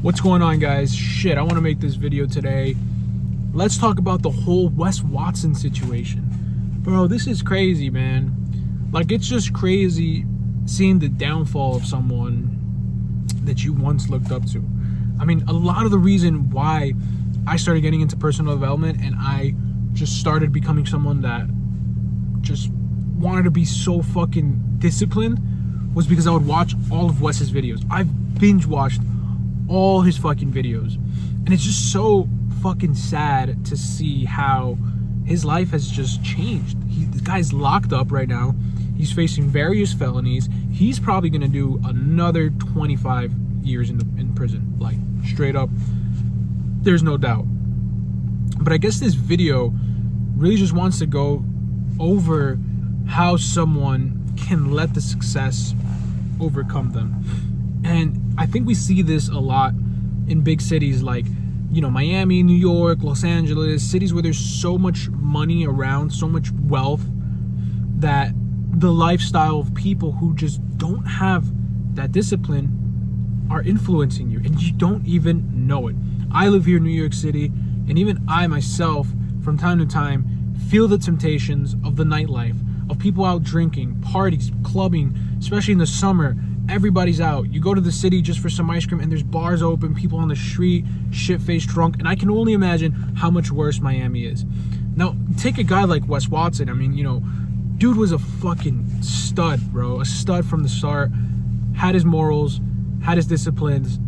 What's going on, guys? Shit, I want to make this video today. Let's talk about the whole Wes Watson situation. Bro, this is crazy, man. Like, it's just crazy seeing the downfall of someone that you once looked up to. I mean, a lot of the reason why I started getting into personal development and I just started becoming someone that just wanted to be so fucking disciplined was because I would watch all of Wes's videos. I've binge watched all his fucking videos, and it's just so fucking sad to see how his life has just changed. This guy's locked up right now. He's facing various felonies. He's probably gonna do another 25 years in prison, like straight up. There's no doubt. But I guess this video really just wants to go over how someone can let the success overcome them. And I think we see this a lot in big cities like, you know, Miami, New York, Los Angeles, cities where there's so much money around, so much wealth, that the lifestyle of people who just don't have that discipline are influencing you, and you don't even know it. I live here in New York City, and even I myself, from time to time, feel the temptations of the nightlife, of people out drinking, parties, clubbing, especially in the summer. Everybody's out. You go to the city just for some ice cream and there's bars open, people on the street, shit-faced drunk, and I can only imagine how much worse Miami is. Now, take a guy like Wes Watson. I mean, you know, dude was a fucking stud, bro. A stud from the start. Had his morals, had his disciplines.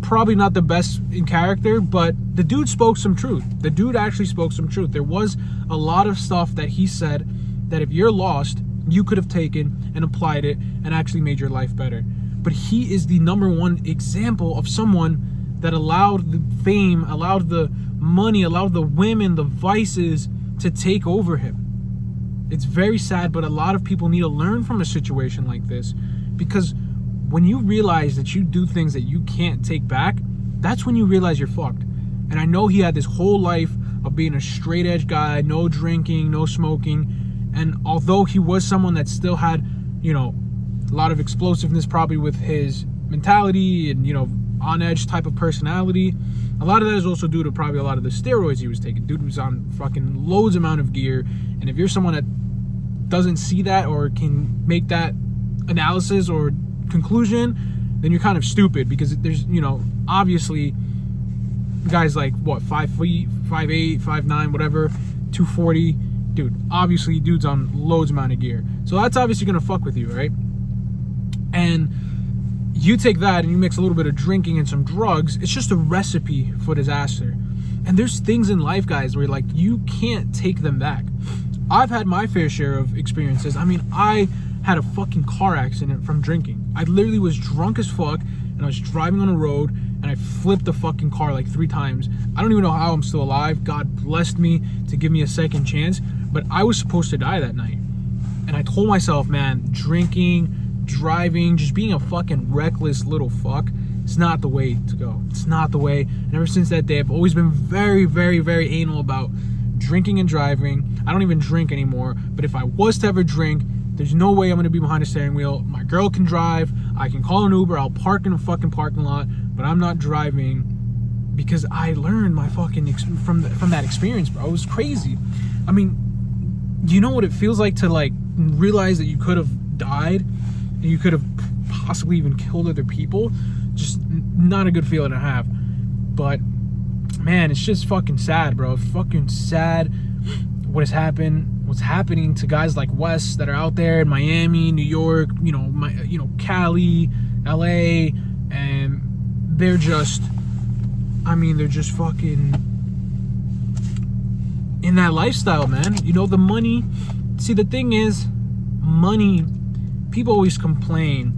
Probably not the best in character, but the dude spoke some truth. The dude actually spoke some truth. There was a lot of stuff that he said that if you're lost, you could have taken and applied it and actually made your life better. But he is the number one example of someone that allowed the fame, allowed the money, allowed the women, the vices to take over him. It's very sad, but a lot of people need to learn from a situation like this, because when you realize that you do things that you can't take back, that's when you realize you're fucked. And I know he had this whole life of being a straight edge guy, no drinking, no smoking. And although he was someone that still had, you know, a lot of explosiveness probably with his mentality and, you know, on edge type of personality, a lot of that is also due to probably a lot of the steroids he was taking. Dude was on fucking loads amount of gear. And if you're someone that doesn't see that or can make that analysis or conclusion, then you're kind of stupid, because there's, you know, obviously guys like, what, 5 feet, 5'8", 5'9", whatever, 240. Dude, obviously dude's on loads amount of gear. So that's obviously gonna fuck with you, right? And you take that and you mix a little bit of drinking and some drugs, it's just a recipe for disaster. And there's things in life, guys, where like you can't take them back. I've had my fair share of experiences. I mean, I had a fucking car accident from drinking. I literally was drunk as fuck and I was driving on a road and I flipped the fucking car like 3 times. I don't even know how I'm still alive. God blessed me to give me a second chance. But I was supposed to die that night. And I told myself, man, drinking, driving, just being a fucking reckless little fuck, it's not the way to go. It's not the way. And ever since that day, I've always been very, very, very anal about drinking and driving. I don't even drink anymore. But if I was to ever drink, there's no way I'm going to be behind a steering wheel. My girl can drive. I can call an Uber. I'll park in a fucking parking lot. But I'm not driving, because I learned my fucking from that experience, bro. It was crazy. I mean, you know what it feels like to like realize that you could have died and you could have possibly even killed other people? Just not a good feeling to have. But man, it's just fucking sad, bro. Fucking sad what's happening to guys like Wes that are out there in Miami, New York, you know, Cali, LA, and they're just, I mean, they're just fucking in that lifestyle, man. You know, the money. See, the thing is, money, people always complain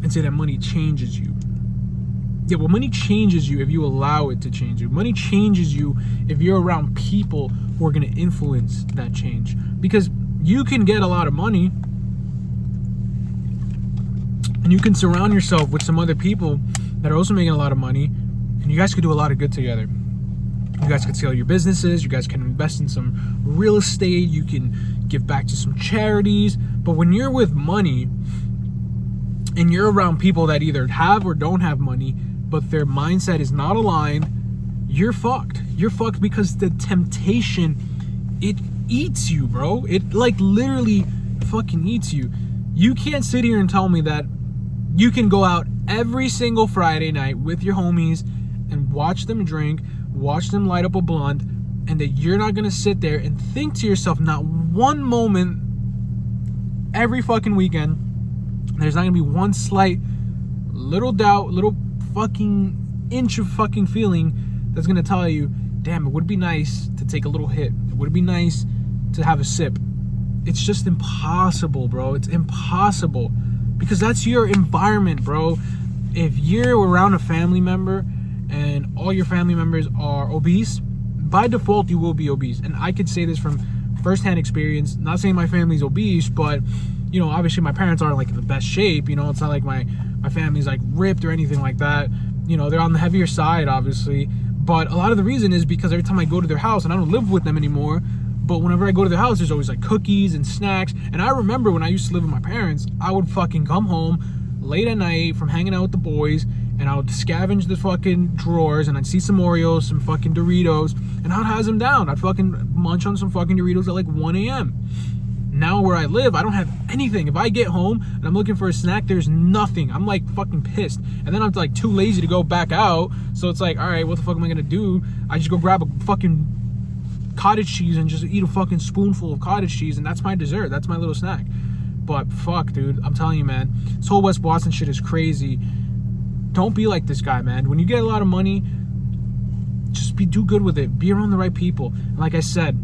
and say that money changes you. Yeah, well, money changes you if you allow it to change you. Money changes you if you're around people who are going to influence that change. Because you can get a lot of money and you can surround yourself with some other people that are also making a lot of money, and you guys could do a lot of good together. You guys can scale your businesses. You guys can invest in some real estate. You can give back to some charities. But when you're with money and you're around people that either have or don't have money, but their mindset is not aligned, you're fucked. You're fucked because the temptation, it eats you, bro. It like literally fucking eats you. You can't sit here and tell me that you can go out every single Friday night with your homies and watch them drink, watch them light up a blunt, and that you're not gonna sit there and think to yourself, not one moment every fucking weekend, there's not gonna be one slight little doubt, little fucking inch of fucking feeling that's gonna tell you, damn, it would be nice to take a little hit. It would be nice to have a sip. It's just impossible, bro. It's impossible. Because that's your environment, bro. If you're around a family member and all your family members are obese, by default, you will be obese. And I could say this from firsthand experience. Not saying my family's obese, but, you know, obviously my parents aren't like in the best shape. You know, it's not like my family's like ripped or anything like that. You know, they're on the heavier side, obviously. But a lot of the reason is because every time I go to their house, and I don't live with them anymore, but whenever I go to their house, there's always like cookies and snacks. And I remember when I used to live with my parents, I would fucking come home late at night from hanging out with the boys, and I would scavenge the fucking drawers, and I'd see some Oreos, some fucking Doritos, and I'd have them down. I'd fucking munch on some fucking Doritos at like 1 a.m. Now where I live, I don't have anything. If I get home and I'm looking for a snack, there's nothing. I'm like fucking pissed. And then I'm like too lazy to go back out. So it's like, all right, what the fuck am I gonna do? I just go grab a fucking cottage cheese and just eat a fucking spoonful of cottage cheese, and that's my dessert. That's my little snack. But fuck, dude, I'm telling you, man, this whole Wes Watson shit is crazy. Don't be like this guy, man. When you get a lot of money, just do good with it. Be around the right people. And like I said,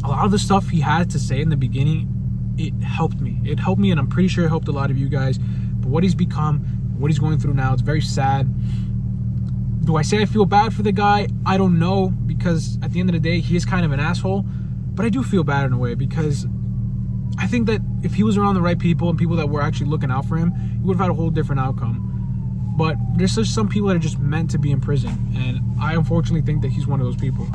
a lot of the stuff he had to say in the beginning, it helped me. It helped me, and I'm pretty sure it helped a lot of you guys. But what he's become, what he's going through now, it's very sad. Do I say I feel bad for the guy? I don't know, because at the end of the day, he is kind of an asshole. But I do feel bad in a way, because I think that if he was around the right people and people that were actually looking out for him, he would have had a whole different outcome. But there's just some people that are just meant to be in prison, and I unfortunately think that he's one of those people.